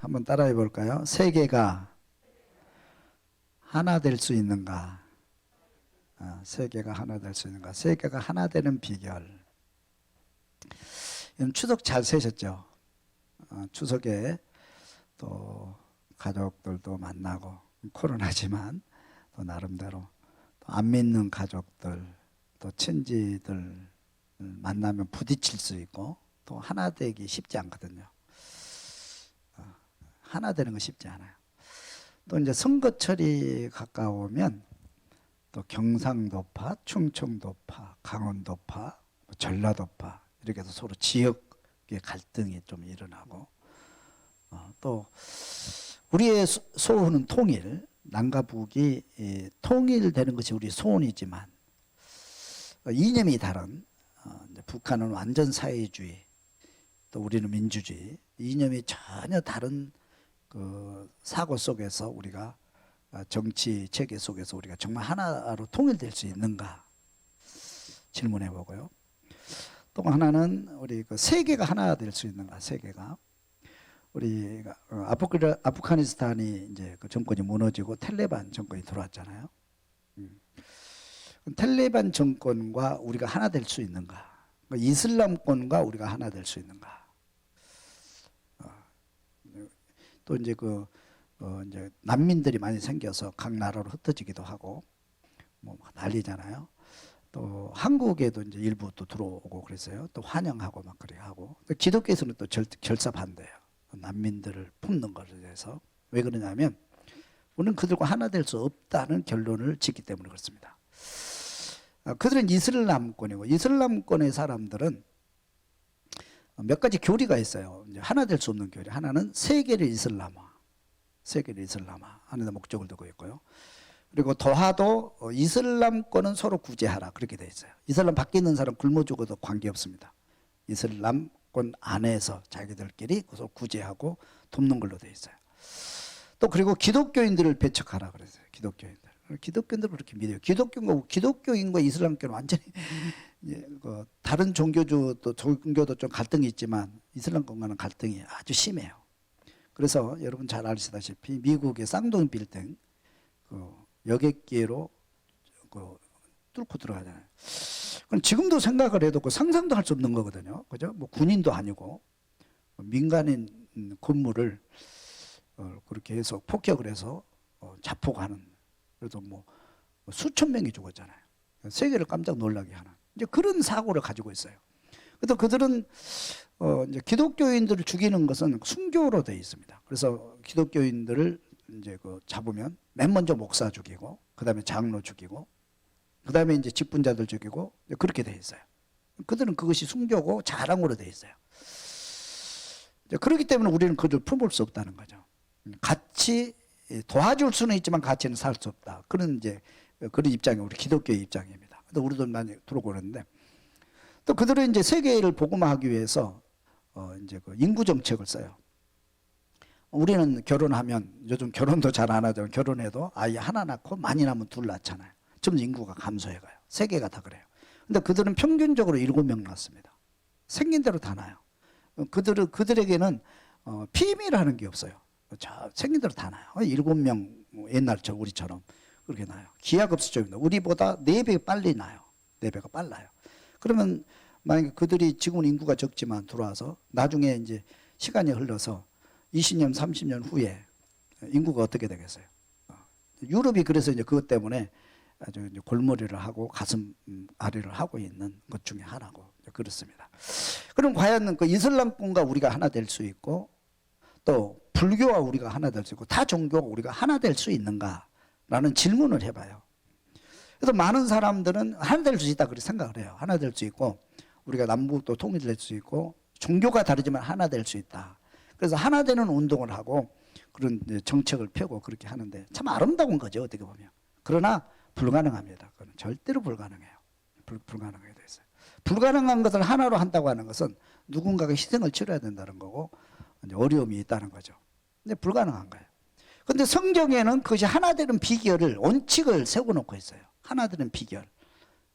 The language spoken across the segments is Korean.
한번 따라해 볼까요? 세계가 하나 될 수 있는가? 세계가 하나 될 수 있는가? 세계가 하나 되는 비결. 추석 잘 세셨죠? 추석에 또 가족들도 만나고 코로나지만 또 나름대로 또 안 믿는 가족들 또 친지들 만나면 부딪힐 수 있고 또 하나 되기 쉽지 않거든요. 하나 되는 거 쉽지 않아요. 또 이제 선거철이 가까우면 또 경상도파, 충청도파, 강원도파, 전라도파 이렇게 해서 서로 지역의 갈등이 좀 일어나고 또 우리의 소원은 통일, 남과 북이 통일되는 것이 우리 소원이지만 이념이 다른 북한은 완전 사회주의, 또 우리는 민주주의, 이념이 전혀 다른 그 사고 속에서 우리가 정치 체계 속에서 우리가 정말 하나로 통일될 수 있는가 질문해 보고요. 또 하나는 우리 그 세계가 하나 될 수 있는가? 세계가 우리가 아프가니스탄이 이제 그 정권이 무너지고 탈레반 정권이 들어왔잖아요. 탈레반 정권과 우리가 하나 될 수 있는가? 이슬람권과 우리가 하나 될 수 있는가? 또 이제 이제 난민들이 많이 생겨서 각 나라로 흩어지기도 하고 뭐 난리잖아요. 또 한국에도 이제 일부 또 들어오고 그랬어요. 또 환영하고 막 그래 하고. 기독교에서는 또 결사 반대예요. 난민들을 품는 것에 대해서. 왜 그러냐면 우리는 그들과 하나 될 수 없다는 결론을 짓기 때문에 그렇습니다. 그들은 이슬람권이고 이슬람권의 사람들은 몇 가지 교리가 있어요. 이제 하나 될 수 없는 교리. 하나는 세계를 이슬람화. 세계를 이슬람화 하는 데 목적을 두고 있고요. 그리고 더하도 이슬람권은 서로 구제하라 그렇게 돼 있어요. 이슬람 밖에 있는 사람 굶어 죽어도 관계없습니다. 이슬람권 안에서 자기들끼리 서로 구제하고 돕는 걸로 돼 있어요. 또 그리고 기독교인들을 배척하라 그랬어요. 기독교인들을 그렇게 믿어요. 기독교인과 이슬람교는 완전히 다른 종교도 좀 갈등이 있지만 이슬람권과는 갈등이 아주 심해요. 그래서 여러분 잘 아시다시피 미국의 쌍둥이 빌딩 여객기로 뚫고 들어가잖아요. 그럼 지금도 생각을 해도 상상도 할 수 없는 거거든요. 그죠? 뭐 군인도 아니고 민간인 건물을 그렇게 해서 폭격을 해서 자폭하는. 그래도 뭐 수천 명이 죽었잖아요. 세계를 깜짝 놀라게 하는 이제 그런 사고를 가지고 있어요. 그래서 그들은 이제 기독교인들을 죽이는 것은 순교로 되어 있습니다. 그래서 기독교인들을 이제 잡으면 맨 먼저 목사 죽이고, 그 다음에 장로 죽이고, 그 다음에 이제 직분자들 죽이고 그렇게 되어 있어요. 그들은 그것이 순교고 자랑으로 되어 있어요. 그렇기 때문에 우리는 그들을 품을 수 없다는 거죠. 같이 도와줄 수는 있지만 같이는 살 수 없다. 그런 입장이 우리 기독교의 입장입니다. 근데 우리도 많이 들어오고 그러는데 또 그들은 이제 세계를 복음화하기 위해서 이제 인구 정책을 써요. 우리는 결혼하면 요즘 결혼도 잘 안 하죠. 결혼해도 아이 하나 낳고 많이 낳으면 둘 낳잖아요. 점점 인구가 감소해가요. 세계가 다 그래요. 근데 그들은 평균적으로 7명 낳습니다. 생긴 대로 다 낳아요. 그들에게는 피임이라는 게 없어요. 생긴 대로 다 낳아요. 7명 옛날처럼 우리처럼 그렇게 낳아요. 기하급수적입니다. 우리보다 4배 빨리 낳아요. 4배가 빨라요. 그러면 만약에 그들이 지금은 인구가 적지만 들어와서 나중에 이제 시간이 흘러서 20년, 30년 후에 인구가 어떻게 되겠어요? 유럽이 그래서 이제 그것 때문에 아주 이제 골머리를 하고 가슴 아래를 하고 있는 것 중에 하나고 그렇습니다. 그럼 과연 그 이슬람권과 우리가 하나 될 수 있고 또 불교와 우리가 하나 될 수 있고 타 종교가 우리가 하나 될 수 있는가라는 질문을 해봐요. 그래서 많은 사람들은 하나 될 수 있다 그렇게 생각을 해요. 하나 될 수 있고 우리가 남북도 통일될 수 있고 종교가 다르지만 하나 될 수 있다. 그래서 하나 되는 운동을 하고 그런 정책을 펴고 그렇게 하는데 참 아름다운 거죠. 어떻게 보면. 그러나 불가능합니다. 그건 절대로 불가능해요. 불가능하게 돼 있어요. 불가능한 것을 하나로 한다고 하는 것은 누군가가 희생을 치러야 된다는 거고 어려움이 있다는 거죠. 근데 불가능한 거예요. 근데 성경에는 그것이 하나 되는 비결을 원칙을 세워놓고 있어요. 하나 되는 비결.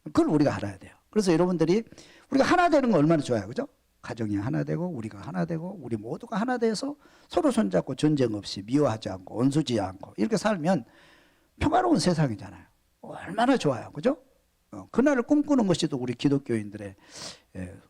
그걸 우리가 알아야 돼요. 그래서 여러분들이 우리가 하나 되는 거 얼마나 좋아요. 그죠? 가정이 하나 되고 우리가 하나 되고 우리 모두가 하나 돼서 서로 손잡고 전쟁 없이 미워하지 않고 원수지 않고 이렇게 살면 평화로운 세상이잖아요. 얼마나 좋아요. 그죠? 그날을 꿈꾸는 것이 또 우리 기독교인들의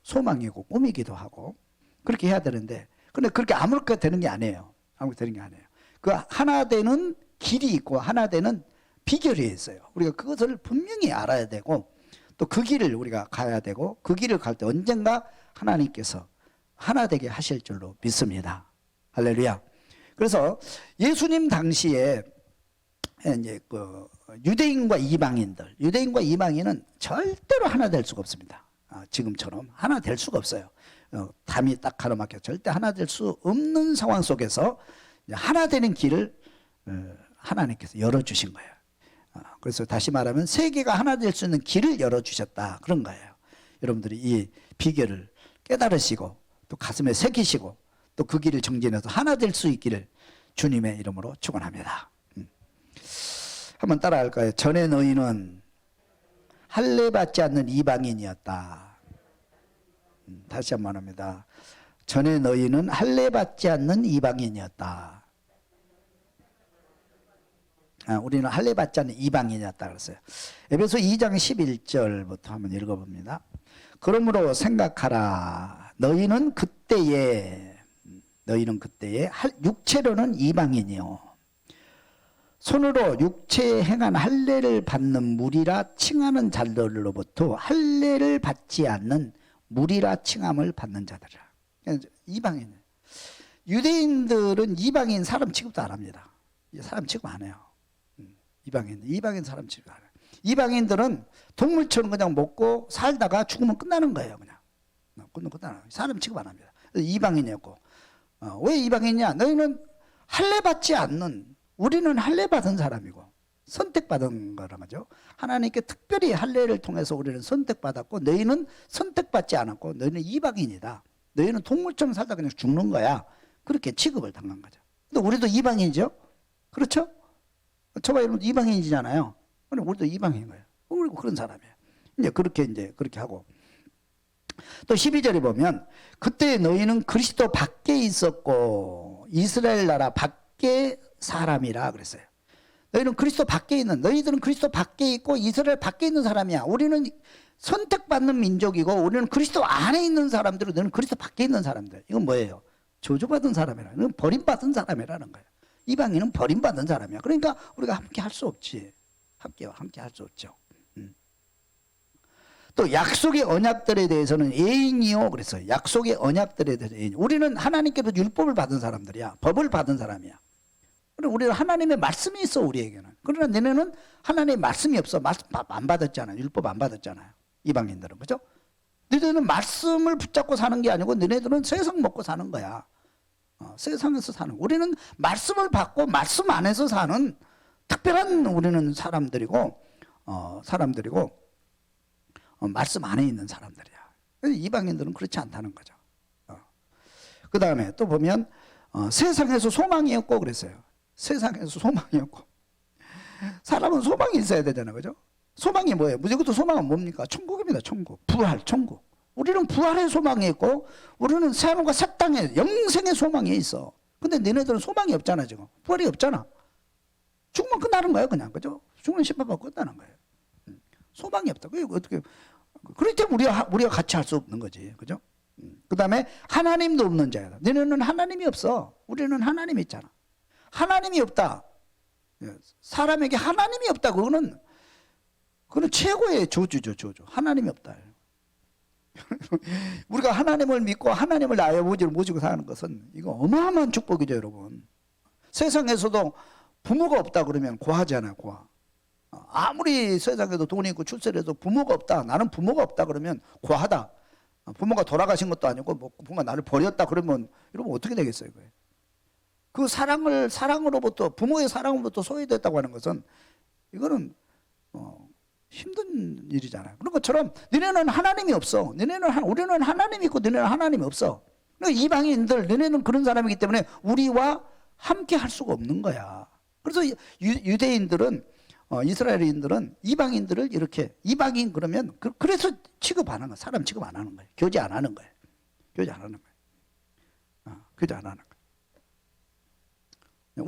소망이고 꿈이기도 하고 그렇게 해야 되는데 근데 그렇게 아무렇게 되는 게 아니에요. 아무렇게 되는 게 아니에요. 그 하나 되는 길이 있고 하나 되는 비결이 있어요. 우리가 그것을 분명히 알아야 되고 또 그 길을 우리가 가야 되고 그 길을 갈 때 언젠가 하나님께서 하나 되게 하실 줄로 믿습니다. 할렐루야. 그래서 예수님 당시에 이제 그 유대인과 이방인은 절대로 하나 될 수가 없습니다. 지금처럼 하나 될 수가 없어요. 담이 딱 가로막혀 절대 하나 될 수 없는 상황 속에서 하나 되는 길을 하나님께서 열어주신 거예요. 그래서 다시 말하면 세계가 하나 될 수 있는 길을 열어주셨다 그런 거예요. 여러분들이 이 비결을 깨달으시고 또 가슴에 새기시고 또 그 길을 정진해서 하나 될 수 있기를 주님의 이름으로 축원합니다. 한번 따라 할까요? 전에 너희는 할례받지 않는 이방인이었다. 다시 한번 합니다. 전에 너희는 할례받지 않는 이방인이었다. 우리는 할례받지 않는 이방인이었다 그랬어요. 에베소 2장 11절부터 한번 읽어봅니다. 그러므로 생각하라. 너희는 그때에 육체로는 이방인이요 손으로 육체에 행한 할례를 받는 무리라 칭하는 자들로부터 할례를 받지 않는 무리라 칭함을 받는 자들이라. 이방인. 유대인들은 이방인 사람 취급도 안 합니다. 사람 취급 안 해요. 이방인 사람 취급 안 해요. 이방인들은 동물처럼 그냥 먹고 살다가 죽으면 끝나는 거예요. 그냥 끝나는 거예요. 사람 취급 안 합니다. 이방인이었고 왜 이방인이냐? 너희는 할례 받지 않는 우리는 할례 받은 사람이고 선택받은 거란 말이죠. 하나님께 특별히 할례를 통해서 우리는 선택받았고 너희는 선택받지 않았고 너희는 이방인이다. 너희는 동물처럼 살다 그냥 죽는 거야. 그렇게 취급을 당한 거죠. 근데 우리도 이방인이죠. 그렇죠? 저와 여러분 이방인이잖아요. 우리도 이방인인 거예요. 우리도 그런 사람이에요. 이제 그렇게 하고 또 12절에 보면 그때 너희는 그리스도 밖에 있었고 이스라엘 나라 밖에 사람이라 그랬어요. 너희들은 그리스도 밖에 있고 이스라엘 밖에 있는 사람이야. 우리는 선택받는 민족이고 우리는 그리스도 안에 있는 사람들이고 너희는 그리스도 밖에 있는 사람들. 이건 뭐예요? 저주받은 사람이라. 이건 버림받은 사람이라는 거예요. 이방인은 버림받은 사람이야. 그러니까 우리가 함께 할 수 없지. 함께 할 수 없죠. 또 약속의 언약들에 대해서는 애인이요 그랬어요. 약속의 언약들에 대해서 애인. 우리는 하나님께서 율법을 받은 사람들이야. 법을 받은 사람이야. 우리는 하나님의 말씀이 있어 우리에게는. 그러나 너네는 하나님의 말씀이 없어. 말씀 안 받았잖아요. 율법 안 받았잖아요. 이방인들은. 그죠? 너희들은 말씀을 붙잡고 사는 게 아니고 너네들은 세상 먹고 사는 거야. 세상에서 사는. 우리는 말씀을 받고 말씀 안에서 사는 특별한 우리는 사람들이고 말씀 안에 있는 사람들이야. 이방인들은 그렇지 않다는 거죠. 그 다음에 또 보면 세상에서 소망이 없고 그랬어요. 세상에서 소망이 없고. 사람은 소망이 있어야 되잖아요. 그죠? 소망이 뭐예요? 무조건 소망은 뭡니까? 천국입니다. 천국. 부활, 천국. 우리는 부활의 소망이 있고 우리는 새하늘과 새 땅에 영생의 소망이 있어. 근데 너네들은 소망이 없잖아. 지금 부활이 없잖아. 죽으면 끝나는 거예요. 그냥. 그죠? 죽으면 심판받고 끝나는 거예요. 소망이 없다. 어떻게 그렇기 때문에 우리가 같이 할 수 없는 거지. 그죠? 그 다음에 하나님도 없는 자야. 너네는 하나님이 없어. 우리는 하나님이 있잖아. 하나님이 없다. 사람에게 하나님이 없다. 그거는 최고의 저주죠. 저주. 하나님이 없다. 우리가 하나님을 믿고 하나님을 나의 아버지를 모시고 사는 것은 이거 어마어마한 축복이죠. 여러분. 세상에서도 부모가 없다 그러면 고하잖아요. 고하. 아무리 세상에도 돈이 있고 출세를 해도 부모가 없다. 나는 부모가 없다 그러면 고하다. 부모가 돌아가신 것도 아니고 뭐 부모가 나를 버렸다 그러면 이러면 어떻게 되겠어요? 그 사랑으로부터 부모의 사랑으로부터 소외됐다고 하는 것은 이거는 힘든 일이잖아요. 그런 것처럼 너네는 하나님이 없어. 우리는 하나님이 있고 너네는 하나님이 없어. 그러니까 이방인들 너네는 그런 사람이기 때문에 우리와 함께 할 수가 없는 거야. 그래서 유대인들은 이스라엘인들은 이방인들을 이렇게 이방인 그러면 그래서 취급 안 하는 거예요. 사람 취급 안 하는 거예요. 교제 안 하는 거예요. 교제 안 하는 거예요. 교제 안 하는 거예요.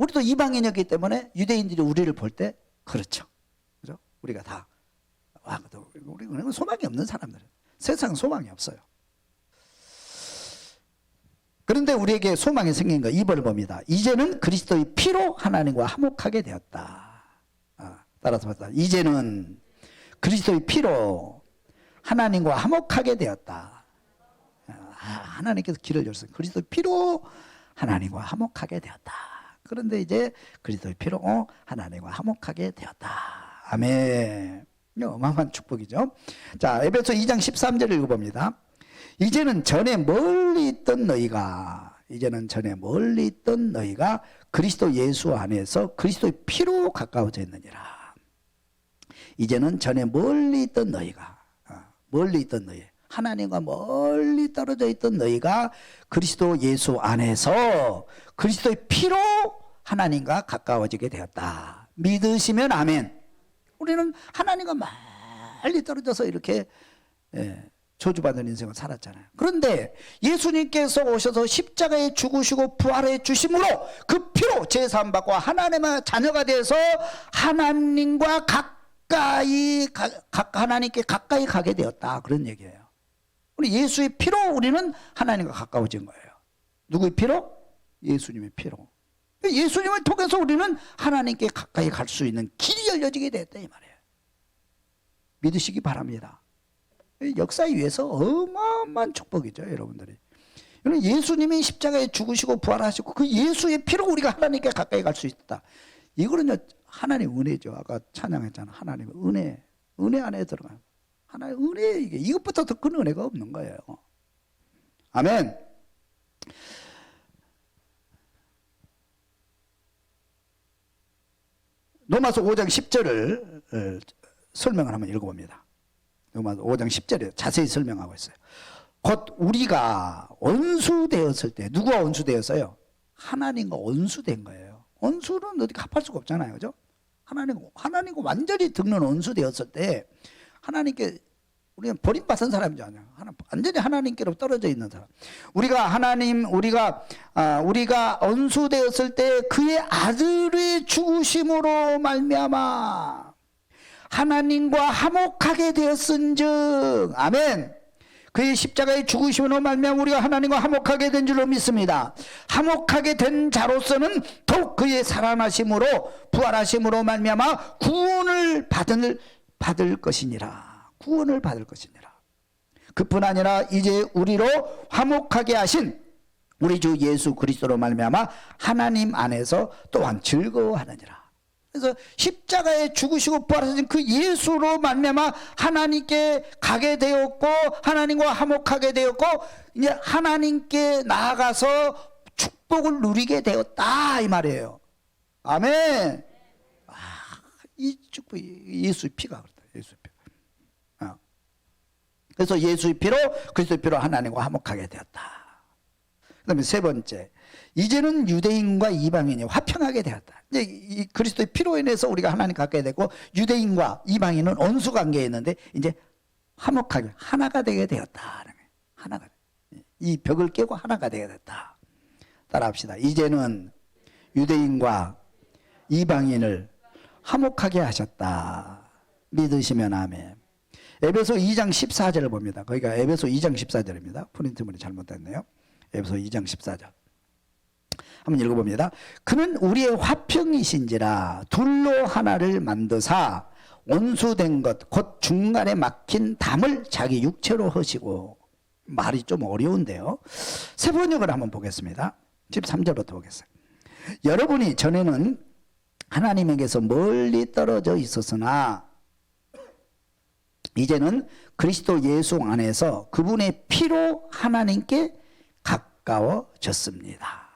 우리도 이방인이었기 때문에 유대인들이 우리를 볼 때 그렇죠. 그죠? 우리가 다 우리는 소망이 없는 사람들은 세상 소망이 없어요. 그런데 우리에게 소망이 생긴 거 2번을 봅니다. 이제는 그리스도의 피로 하나님과 화목하게 되었다. 따라서 봤다. 이제는 그리스도의 피로 하나님과 화목하게 되었다. 하나님께서 길을 열었어요. 그리스도의 피로 하나님과 화목하게 되었다. 그런데 이제 그리스도의 피로 하나님과 화목하게 되었다. 아멘. 어마어마한 축복이죠. 자, 에베소 2장 13절을 읽어봅니다. 이제는 전에 멀리 있던 너희가 그리스도 예수 안에서 그리스도의 피로 가까워져 있느니라. 이제는 전에 멀리 있던 너희가 하나님과 멀리 떨어져 있던 너희가 그리스도 예수 안에서 그리스도의 피로 하나님과 가까워지게 되었다. 믿으시면 아멘. 우리는 하나님과 멀리 떨어져서 이렇게 저주받는 인생을 살았잖아요. 그런데 예수님께서 오셔서 십자가에 죽으시고 부활해 주심으로 그 피로 제사함받고 하나님의 자녀가 되어서 하나님과 하나님께 가까이 가게 되었다. 그런 얘기예요. 우리 예수의 피로 우리는 하나님과 가까워진 거예요. 누구의 피로? 예수님의 피로. 예수님을 통해서 우리는 하나님께 가까이 갈 수 있는 길이 열려지게 됐다 이 말이에요. 믿으시기 바랍니다. 역사에 의해서 어마어마한 축복이죠, 여러분들이. 예수님이 십자가에 죽으시고 부활하시고 그 예수의 피로 우리가 하나님께 가까이 갈 수 있다. 이거는요, 하나님의 은혜죠. 아까 찬양했잖아. 하나님의 은혜 안에 들어가요. 하나의 은혜, 이것부터 더 큰 은혜가 없는 거예요. 아멘. 로마서 5장 10절을 설명을 한번 읽어봅니다. 로마서 5장 10절에 자세히 설명하고 있어요. 곧 우리가 원수되었을 때, 누구와 원수되었어요? 하나님과 원수된 거예요. 원수는 어디 갚을 수가 없잖아요. 그죠? 하나님과 완전히 등는 원수되었을 때, 하나님께, 우리는 버림받은 사람이잖아요. 완전히 하나님께로 떨어져 있는 사람. 우리가 원수되었을 때 그의 아들의 죽으심으로 말미암아 하나님과 화목하게 되었은즉, 아멘. 그의 십자가의 죽으심으로 말미암아 우리가 하나님과 화목하게 된 줄로 믿습니다. 화목하게 된 자로서는 더욱 그의 살아나심으로 부활하심으로 말미암아 구원을 받을 것이니라. 구원을 받을 것이니라. 그뿐 아니라 이제 우리로 화목하게 하신 우리 주 예수 그리스도로 말미암아 하나님 안에서 또한 즐거워하느니라. 그래서 십자가에 죽으시고 부활하신 그 예수로 말미암아 하나님께 가게 되었고 하나님과 화목하게 되었고 이제 하나님께 나아가서 축복을 누리게 되었다 이 말이에요. 아멘. 이 축복 예수의 피가 그렇다. 예수의 피. 그래서 예수의 피로 그리스도의 피로 하나님과 화목하게 되었다. 그 다음에 세 번째, 이제는 유대인과 이방인이 화평하게 되었다. 이제 이 그리스도의 피로 인해서 우리가 하나님 가까이 되고 유대인과 이방인은 원수 관계에 있는데 이제 화목하게 하나가 되게 되었다. 하나가, 이 벽을 깨고 하나가 되게 됐다. 따라합시다. 이제는 유대인과 이방인을 화목하게 하셨다. 믿으시면 아멘. 에베소 2장 14절을 봅니다. 거기가 에베소 2장 14절입니다. 프린트물이 잘못됐네요. 에베소 2장 14절. 한번 읽어봅니다. 그는 우리의 화평이신지라 둘로 하나를 만드사 원수된 것 곧 중간에 막힌 담을 자기 육체로 하시고. 말이 좀 어려운데요. 세 번역을 한번 보겠습니다. 13절부터 보겠어요. 여러분이 전에는 하나님에게서 멀리 떨어져 있었으나 이제는 그리스도 예수 안에서 그분의 피로 하나님께 가까워졌습니다.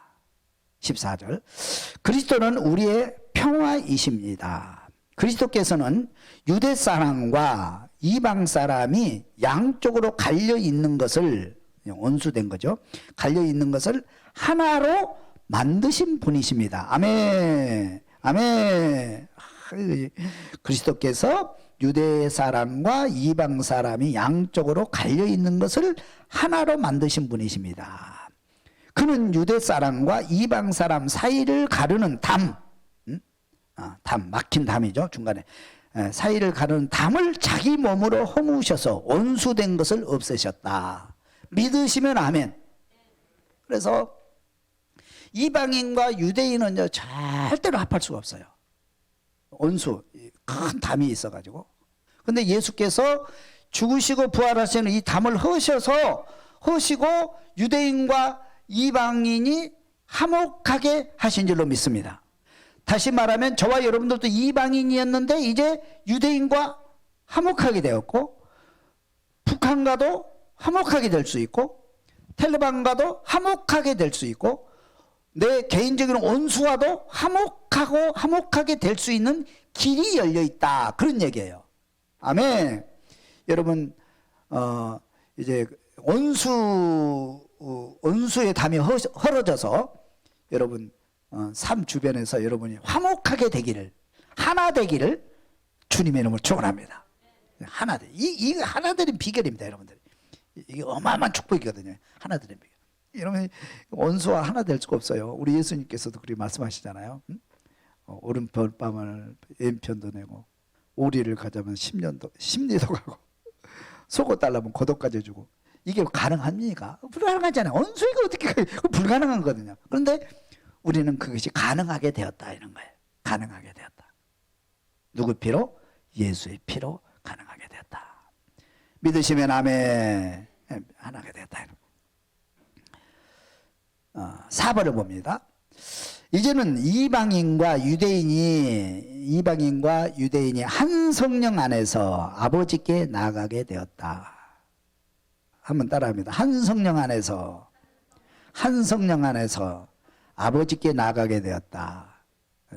14절. 그리스도는 우리의 평화이십니다. 그리스도께서는 유대 사람과 이방 사람이 양쪽으로 갈려 있는 것을, 원수된 거죠. 갈려 있는 것을 하나로 만드신 분이십니다. 아멘. 아멘. 그리스도께서 유대 사람과 이방 사람이 양쪽으로 갈려 있는 것을 하나로 만드신 분이십니다. 그는 유대 사람과 이방 사람 사이를 가르는 담, 담, 막힌 담이죠. 중간에 사이를 가르는 담을 자기 몸으로 허무셔서 원수된 것을 없애셨다. 믿으시면 아멘. 그래서 이방인과 유대인은 절대로 합할 수가 없어요. 원수, 큰 담이 있어가지고. 근데 예수께서 죽으시고 부활하시는 이 담을 허시고 유대인과 이방인이 화목하게 하신 줄로 믿습니다. 다시 말하면 저와 여러분들도 이방인이었는데 이제 유대인과 화목하게 되었고, 북한과도 화목하게 될 수 있고, 텔레반과도 화목하게 될 수 있고, 내 개인적인 원수와도 화목하게 될 수 있는 길이 열려 있다. 그런 얘기예요. 아멘. 여러분, 이제 원수의 담이 헐어져서 여러분 삶 주변에서 여러분이 화목하게 되기를, 하나 되기를 주님의 이름으로 축원합니다. 하나 돼. 이 하나 되는 비결입니다, 여러분들. 이게 어마어마한 축복이거든요. 하나 되는 비결. 여러분, 원수와 하나 될 수가 없어요. 우리 예수님께서도 그렇게 말씀하시잖아요. 오른편밤을 왼편도 내고, 오리를 가자면 10리도 가고, 속옷 달라면 겉옷까지 주고. 이게 가능합니까? 불가능하잖아요. 원수가 어떻게, 불가능한 거거든요. 그런데 우리는 그것이 가능하게 되었다, 이런 거예요. 가능하게 되었다. 누구 피로? 예수의 피로 가능하게 되었다. 믿으시면 아멘. 하나가 되었다. 4번을 봅니다. 이제는 이방인과 유대인이 한 성령 안에서 아버지께 나아가게 되었다. 한번 따라합니다. 한 성령 안에서 아버지께 나아가게 되었다.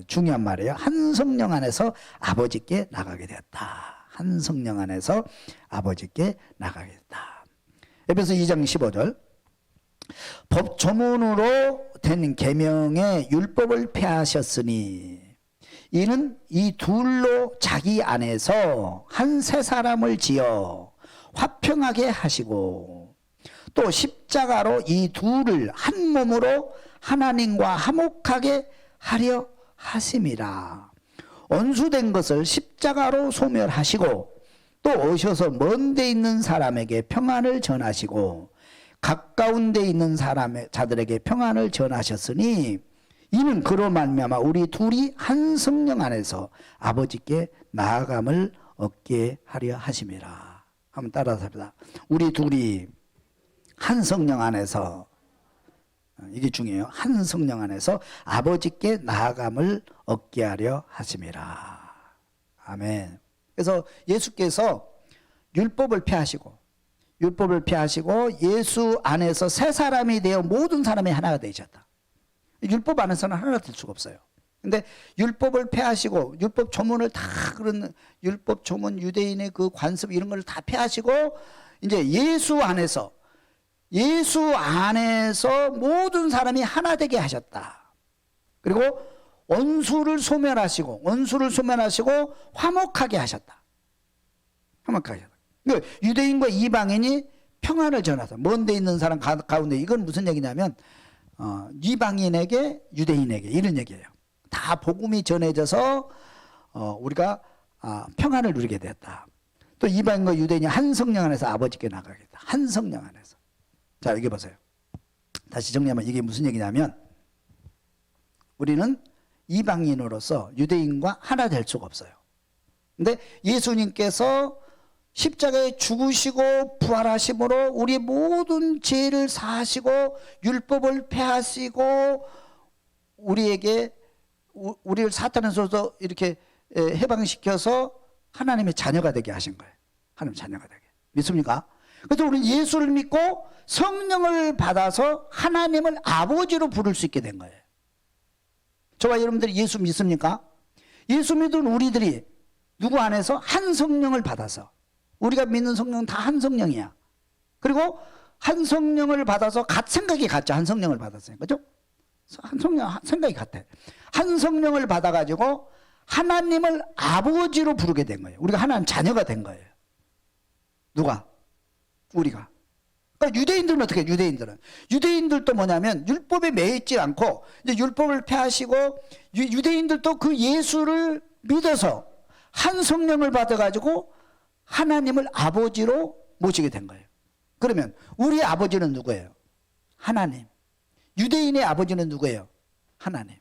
중요한 말이에요. 한 성령 안에서 아버지께 나가게 되었다. 한 성령 안에서 아버지께 나가게 됐다. 에베소 2장 15절. 법 조문으로 된 계명의 율법을 폐하셨으니 이는 이 둘로 자기 안에서 한 새 사람을 지어 화평하게 하시고 또 십자가로 이 둘을 한 몸으로 하나님과 화목하게 하려 하심이라. 원수된 것을 십자가로 소멸하시고 또 오셔서 먼 데 있는 사람에게 평안을 전하시고 가까운 데 있는 자들에게 평안을 전하셨으니 이는 그로 말미암아 우리 둘이 한 성령 안에서 아버지께 나아감을 얻게 하려 하심이라. 한번 따라서 합니다. 우리 둘이 한 성령 안에서, 이게 중요해요. 한 성령 안에서 아버지께 나아감을 얻게 하려 하심이라. 아멘. 그래서 예수께서 율법을 폐하시고 예수 안에서 새 사람이 되어 모든 사람이 하나가 되셨다. 율법 안에서는 하나가 될 수가 없어요. 근데 율법을 폐하시고 율법 조문을 다, 그런 율법 조문, 유대인의 그 관습 이런 걸 다 폐하시고 이제 예수 안에서 모든 사람이 하나 되게 하셨다. 그리고 원수를 소멸하시고 화목하게 하셨다. 그러니까 유대인과 이방인이 평안을 전하다. 먼 데 있는 사람 가운데, 이건 무슨 얘기냐면 이방인에게 유대인에게 이런 얘기예요. 다 복음이 전해져서 우리가 평안을 누리게 되었다. 또 이방인과 유대인이 한 성령 안에서 아버지께 나가겠다. 한 성령 안에서. 자, 여기 보세요. 다시 정리하면 이게 무슨 얘기냐면 우리는 이방인으로서 유대인과 하나 될 수가 없어요. 근데 예수님께서 십자가에 죽으시고 부활하심으로 우리의 모든 죄를 사하시고 율법을 폐하시고 우리를 사탄에서도 이렇게 해방시켜서 하나님의 자녀가 되게 하신 거예요. 하나님 자녀가 되게. 믿습니까? 그래서 우리는 예수를 믿고 성령을 받아서 하나님을 아버지로 부를 수 있게 된 거예요. 저와 여러분들이 예수 믿습니까? 예수 믿은 우리들이 누구 안에서 한 성령을 받아서, 우리가 믿는 성령은 다 한 성령이야. 그리고 한 성령을 받아서 생각이 같죠. 한 성령을 받았어요. 그죠? 한 성령 생각이 같아. 한 성령을 받아가지고 하나님을 아버지로 부르게 된 거예요. 우리가 하나님 자녀가 된 거예요. 누가? 우리가. 그러니까 유대인들은 어떻게 해요? 유대인들도 뭐냐면 율법에 매이지 않고 이제 율법을 폐하시고 유대인들도 그 예수를 믿어서 한 성령을 받아가지고 하나님을 아버지로 모시게 된 거예요. 그러면 우리 아버지는 누구예요? 하나님. 유대인의 아버지는 누구예요? 하나님.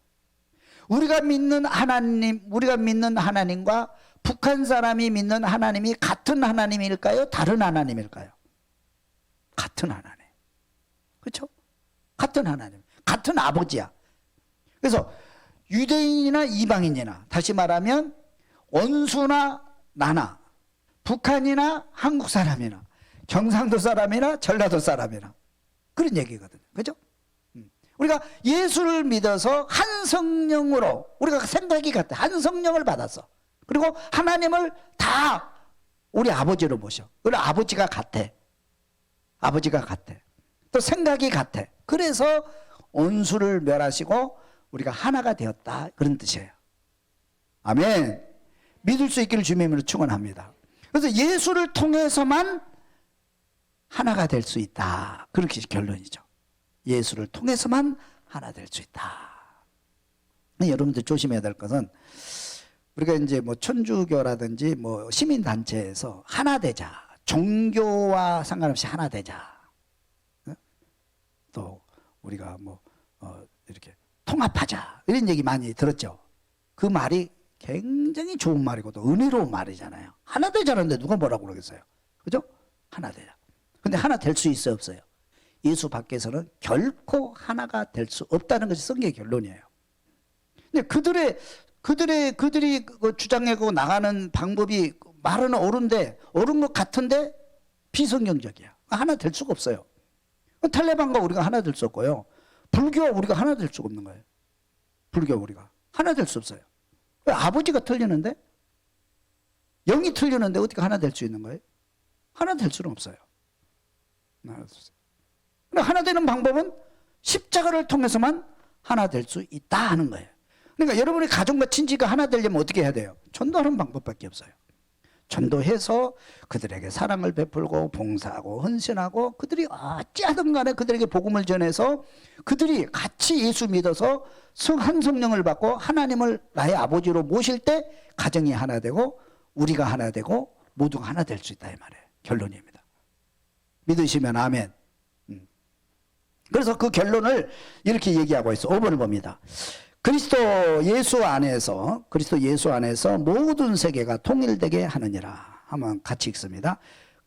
우리가 믿는 하나님과 북한 사람이 믿는 하나님이 같은 하나님일까요? 다른 하나님일까요? 같은 하나님. 그렇죠? 같은 하나님. 같은 아버지야. 그래서 유대인이나 이방인이나, 다시 말하면 원수나 나나, 북한이나 한국 사람이나, 경상도 사람이나 전라도 사람이나, 그런 얘기거든요. 그죠? 우리가 예수를 믿어서 한 성령으로, 우리가 생각이 같아. 한 성령을 받았어. 그리고 하나님을 다 우리 아버지로 모셔. 우리 아버지가 같아. 아버지가 같아. 또 생각이 같아. 그래서 원수를 멸하시고 우리가 하나가 되었다. 그런 뜻이에요. 아멘. 믿을 수 있기를 주님으로 축원합니다. 그래서 예수를 통해서만 하나가 될 수 있다. 그렇게 결론이죠. 예수를 통해서만 하나 될 수 있다. 여러분들 조심해야 될 것은, 우리가 이제 뭐 천주교라든지 뭐 시민단체에서 하나 되자, 종교와 상관없이 하나 되자, 또 우리가 뭐 이렇게 통합하자, 이런 얘기 많이 들었죠. 그 말이 굉장히 좋은 말이고 또 은혜로운 말이잖아요. 하나 되자는데 누가 뭐라고 그러겠어요? 그죠? 하나 되자. 근데 하나 될 수 있어요, 없어요? 예수 밖에서는 결코 하나가 될 수 없다는 것이 성경의 결론이에요. 근데 그들이 주장하고 나가는 방법이 말은 옳은데, 옳은 것 같은데 비성경적이야. 하나 될 수가 없어요. 탈레반과 우리가 하나 될 수 없고요. 불교와 우리가 하나 될 수가 없는 거예요. 불교 우리가 하나 될 수 없어요. 아버지가 틀리는데, 영이 틀리는데 어떻게 하나 될 수 있는 거예요? 하나 될 수는 없어요. 하나 되는 방법은 십자가를 통해서만 하나 될 수 있다 하는 거예요. 그러니까 여러분의 가정과 친지가 하나 되려면 어떻게 해야 돼요? 전도하는 방법밖에 없어요. 전도해서 그들에게 사랑을 베풀고 봉사하고 헌신하고, 그들이 어찌하든 간에 그들에게 복음을 전해서 그들이 같이 예수 믿어서 한 성령을 받고 하나님을 나의 아버지로 모실 때 가정이 하나 되고 우리가 하나 되고 모두가 하나 될 수 있다, 이 말이에요. 결론입니다. 믿으시면 아멘. 그래서 그 결론을 이렇게 얘기하고 있어. 5번을 봅니다. 그리스도 예수 안에서 모든 세계가 통일되게 하느니라. 한번 같이 읽습니다.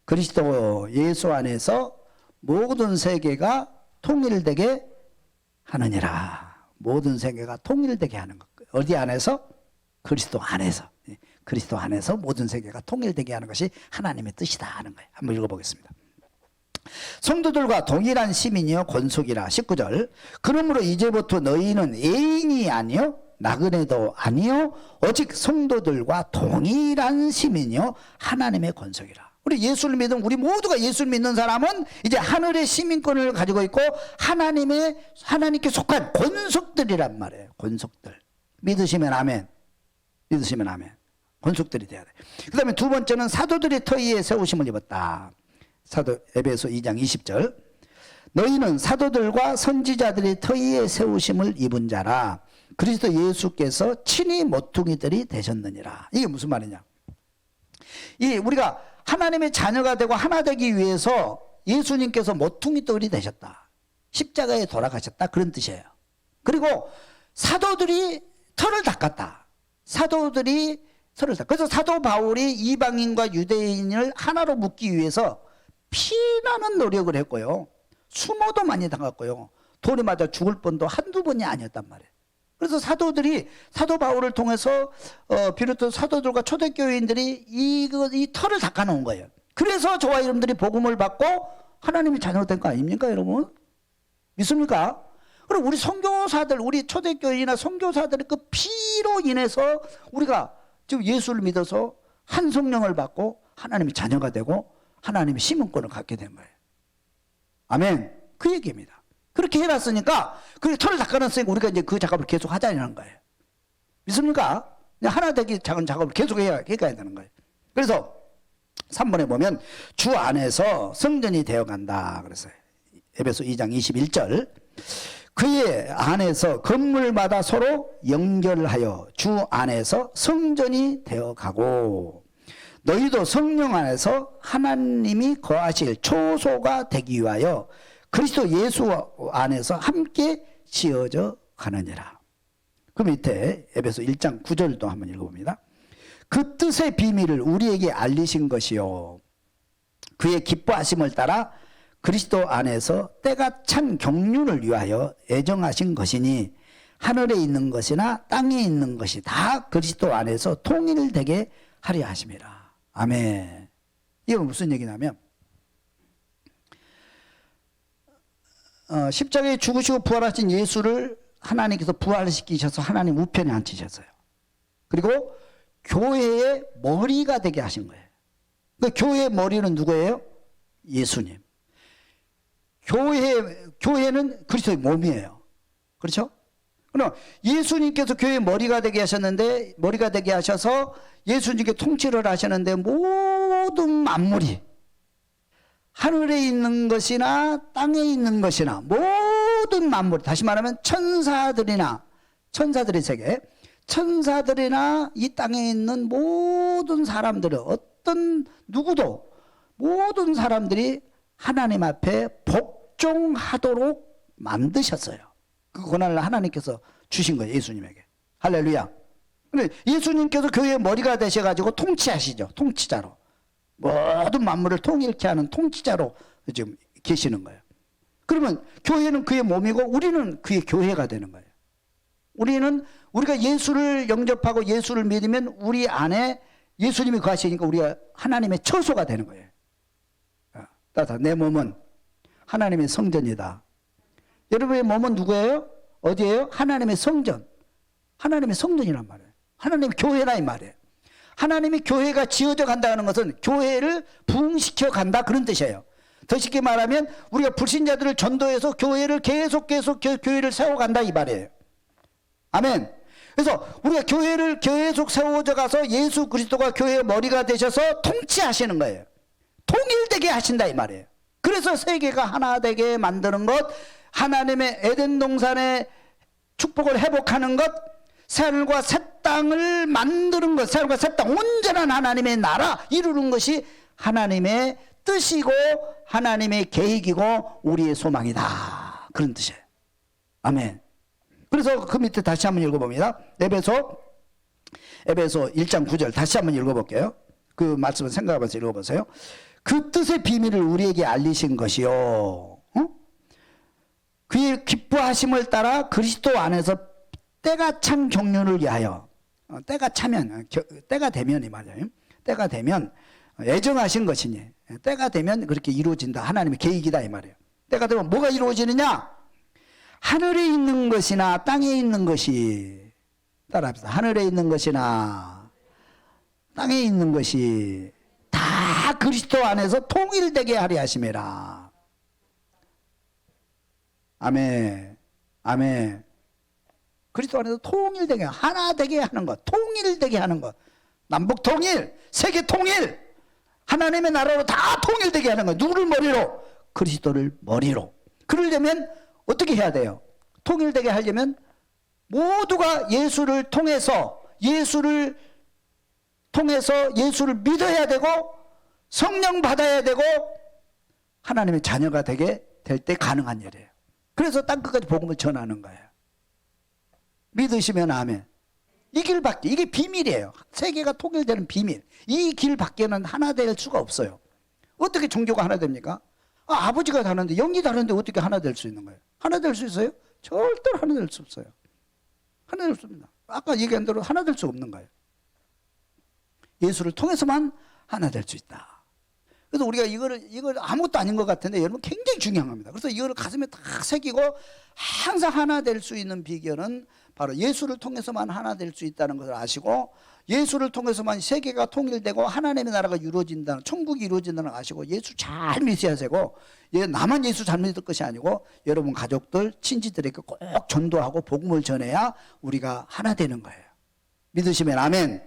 그리스도 예수 안에서 모든 세계가 통일되게 하느니라. 모든 세계가 통일되게 하는 것. 어디 안에서? 그리스도 안에서. 그리스도 안에서 모든 세계가 통일되게 하는 것이 하나님의 뜻이다 하는 거예요. 한번 읽어보겠습니다. 성도들과 동일한 시민이요 권속이라. 19절. 그러므로 이제부터 너희는 애인이 아니요 나그네도 아니요 오직 성도들과 동일한 시민이요 하나님의 권속이라. 우리 예수를 믿은, 우리 모두가 예수를 믿는 사람은 이제 하늘의 시민권을 가지고 있고 하나님께 속한 권속들이란 말이에요. 권속들. 믿으시면 아멘. 믿으시면 아멘. 권속들이 돼야 돼. 그 다음에 두 번째는 사도들의 터 위에 세우심을 입었다. 에베소 2장 20절. 너희는 사도들과 선지자들의 터 위에 세우심을 입은 자라. 그리스도 예수께서 친히 모퉁이들이 되셨느니라. 이게 무슨 말이냐? 우리가 하나님의 자녀가 되고 하나 되기 위해서 예수님께서 모퉁이돌이 되셨다. 십자가에 돌아가셨다. 그런 뜻이에요. 그리고 사도들이 터를 닦았다. 그래서 사도 바울이 이방인과 유대인을 하나로 묶기 위해서 피나는 노력을 했고요. 수모도 많이 당했고요. 돌에 맞아 죽을 뻔도 한두 번이 아니었단 말이에요. 그래서 사도 바울을 통해서 비롯해서 사도들과 초대교회인들이 이 터를 닦아놓은 거예요. 그래서 저와 여러분들이 복음을 받고 하나님이 자녀가 된 거 아닙니까, 여러분? 믿습니까? 그리고 우리 선교사들, 우리 초대교회나 선교사들의 그 피로 인해서 우리가 지금 예수를 믿어서 한 성령을 받고 하나님의 자녀가 되고 하나님의 시민권을 갖게 된 거예요. 아멘. 그 얘기입니다. 그렇게 해놨으니까, 그 털을 닦아놨으니까 우리가 이제 그 작업을 계속 하자는 거예요. 믿습니까? 하나 되기 작은 작업을 계속 해야 되는 거예요. 그래서 3번에 보면 주 안에서 성전이 되어간다 그랬어요. 에베소 2장 21절. 그의 안에서 건물마다 서로 연결하여 주 안에서 성전이 되어가고 너희도 성령 안에서 하나님이 거하실 초소가 되기 위하여 그리스도 예수 안에서 함께 지어져 가느니라. 그 밑에 에베소 1장 9절도 한번 읽어봅니다. 그 뜻의 비밀을 우리에게 알리신 것이요 그의 기뻐하심을 따라 그리스도 안에서 때가 찬 경륜을 위하여 애정하신 것이니 하늘에 있는 것이나 땅에 있는 것이 다 그리스도 안에서 통일되게 하려 하심이라. 아멘. 이건 무슨 얘기냐면 십자가에 죽으시고 부활하신 예수를 하나님께서 부활시키셔서 하나님 우편에 앉히셨어요. 그리고 교회의 머리가 되게 하신 거예요. 그 교회의 머리는 누구예요? 예수님. 교회는 그리스도의 몸이에요. 그렇죠? 그럼 예수님께서 교회의 머리가 되게 하셨는데, 머리가 되게 하셔서 예수님께 통치를 하셨는데, 모든 만물이 하늘에 있는 것이나 땅에 있는 것이나 모든 만물, 다시 말하면 천사들의 세계, 천사들이나 이 땅에 있는 모든 사람들은 누구도 모든 사람들이 하나님 앞에 복종하도록 만드셨어요. 그 권한을 하나님께서 주신 거예요. 예수님에게. 할렐루야. 근데 예수님께서 교회의 머리가 되셔가지고 통치하시죠. 통치자로. 모든 만물을 통일케 하는 통치자로 지금 계시는 거예요. 그러면 교회는 그의 몸이고 우리는 그의 교회가 되는 거예요. 우리가 예수를 영접하고 예수를 믿으면 우리 안에 예수님이 거하시니까 우리가 하나님의 처소가 되는 거예요. 따라서 내 몸은 하나님의 성전이다. 여러분의 몸은 누구예요? 어디예요? 하나님의 성전. 하나님의 성전이란 말이에요. 하나님의 교회라 이 말이에요. 하나님의 교회가 지어져 간다는 것은 교회를 부흥시켜 간다 그런 뜻이에요. 더 쉽게 말하면 우리가 불신자들을 전도해서 교회를 계속 교회를 세워간다 이 말이에요. 아멘. 그래서 우리가 교회를 계속 세워져 가서 예수 그리스도가 교회의 머리가 되셔서 통치하시는 거예요. 통일되게 하신다 이 말이에요. 그래서 세계가 하나 되게 만드는 것, 하나님의 에덴 동산의 축복을 회복하는 것, 새하늘과 새 땅을 만드는 것, 새하늘과 새 땅 온전한 하나님의 나라 이루는 것이 하나님의 뜻이고 하나님의 계획이고 우리의 소망이다. 그런 뜻이에요. 아멘. 그래서 그 밑에 다시 한번 읽어봅니다. 에베소 1장 9절 다시 한번 읽어볼게요. 그 말씀을 생각하면서 읽어보세요. 그 뜻의 비밀을 우리에게 알리신 것이요 그의 기뻐하심을 따라 그리스도 안에서 때가 찬 경륜을 위하여 때가 되면 이 말이에요. 때가 되면 애정하신 것이니 때가 되면 그렇게 이루어진다. 하나님의 계획이다 이 말이에요. 때가 되면 뭐가 이루어지느냐? 하늘에 있는 것이나 땅에 있는 것이 따라합시다. 하늘에 있는 것이나 땅에 있는 것이 다 그리스도 안에서 통일되게 하려 하심이라. 아멘. 아멘. 그리스도 안에서 통일되게 하나 되게 하는 것, 통일되게 하는 것, 남북 통일, 세계 통일, 하나님의 나라로 다 통일되게 하는 것. 누구를 머리로? 그리스도를 머리로. 그러려면 어떻게 해야 돼요? 통일되게 하려면 모두가 예수를 통해서 예수를 믿어야 되고 성령 받아야 되고 하나님의 자녀가 되게 될 때 가능한 일이에요. 그래서 땅끝까지 복음을 전하는 거예요. 믿으시면 아멘. 이 길밖에, 이게 비밀이에요. 세계가 통일되는 비밀. 이 길밖에는 하나 될 수가 없어요. 어떻게 종교가 하나 됩니까? 아버지가 다른데 영이 다른데 어떻게 하나 될 수 있는 거예요? 하나 될 수 있어요? 절대로 하나 될 수 없어요. 하나 될 수 없습니다. 아까 얘기한 대로 하나 될 수 없는 거예요. 예수를 통해서만 하나 될 수 있다. 그래서 우리가 이걸 아무것도 아닌 것 같은데 여러분 굉장히 중요한 겁니다. 그래서 이거를 가슴에 딱 새기고 항상 하나 될 수 있는 비결은 바로 예수를 통해서만 하나 될 수 있다는 것을 아시고 예수를 통해서만 세계가 통일되고 하나님의 나라가 이루어진다는, 천국이 이루어진다는 걸 아시고 예수 잘 믿으셔야 되고, 나만 예수 잘 믿을 것이 아니고 여러분 가족들, 친지들에게 꼭 전도하고 복음을 전해야 우리가 하나 되는 거예요. 믿으시면 아멘.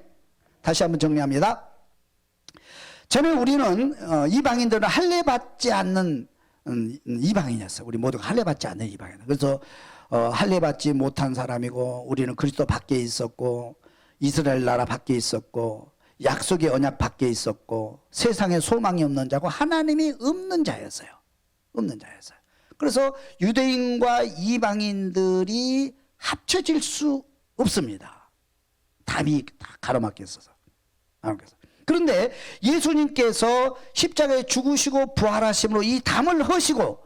다시 한번 정리합니다. 전에 우리는 이방인들은 할례 받지 않는 이방인이었어요. 우리 모두가 할례 받지 않는 이방인. 그래서 할례 받지 못한 사람이고 우리는 그리스도 밖에 있었고 이스라엘 나라 밖에 있었고 약속의 언약 밖에 있었고 세상에 소망이 없는 자고 하나님이 없는 자였어요. 없는 자였어요. 그래서 유대인과 이방인들이 합쳐질 수 없습니다. 담이 다 가로막혀 있어서. 그런데 예수님께서 십자가에 죽으시고 부활하심으로 이 담을 허시고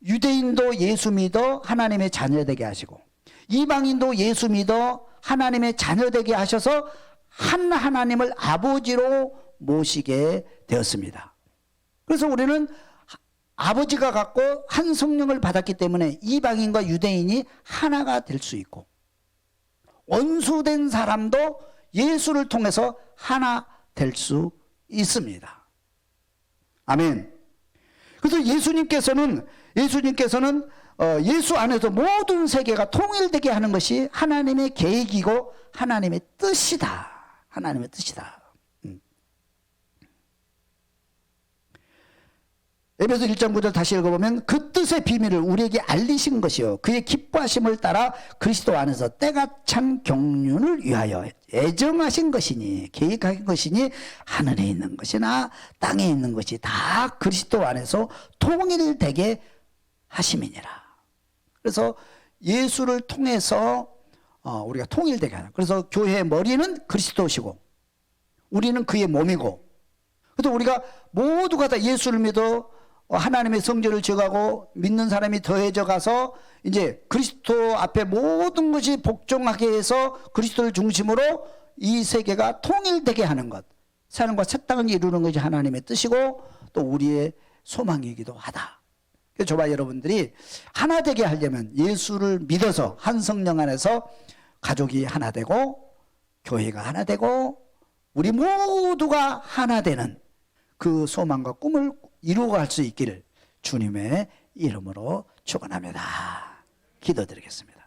유대인도 예수 믿어 하나님의 자녀되게 하시고 이방인도 예수 믿어 하나님의 자녀되게 하셔서 한 하나님을 아버지로 모시게 되었습니다. 그래서 우리는 아버지가 갖고 한 성령을 받았기 때문에 이방인과 유대인이 하나가 될 수 있고 원수된 사람도 예수를 통해서 하나 될 수 있습니다. 아멘. 그래서 예수님께서는 예수 안에서 모든 세계가 통일되게 하는 것이 하나님의 계획이고 하나님의 뜻이다. 하나님의 뜻이다. 에베소 1장 9절 다시 읽어보면 그 뜻의 비밀을 우리에게 알리신 것이요 그의 기뻐하심을 따라 그리스도 안에서 때가 찬 경륜을 위하여 애정하신 것이니 계획하신 것이니 하늘에 있는 것이나 땅에 있는 것이 다 그리스도 안에서 통일되게 하심이니라. 그래서 예수를 통해서 우리가 통일되게 하는. 그래서 교회의 머리는 그리스도시고 우리는 그의 몸이고 그래서 우리가 모두가 다 예수를 믿어 하나님의 성전을 지어가고 믿는 사람이 더해져 가서 이제 그리스도 앞에 모든 것이 복종하게 해서 그리스도를 중심으로 이 세계가 통일되게 하는 것, 사람과 새 땅을 이루는 것이 하나님의 뜻이고 또 우리의 소망이기도 하다. 그래서 저와 여러분들이 하나 되게 하려면 예수를 믿어서 한 성령 안에서 가족이 하나 되고 교회가 하나 되고 우리 모두가 하나 되는 그 소망과 꿈을 이루어갈 수 있기를 주님의 이름으로 축원합니다. 기도드리겠습니다.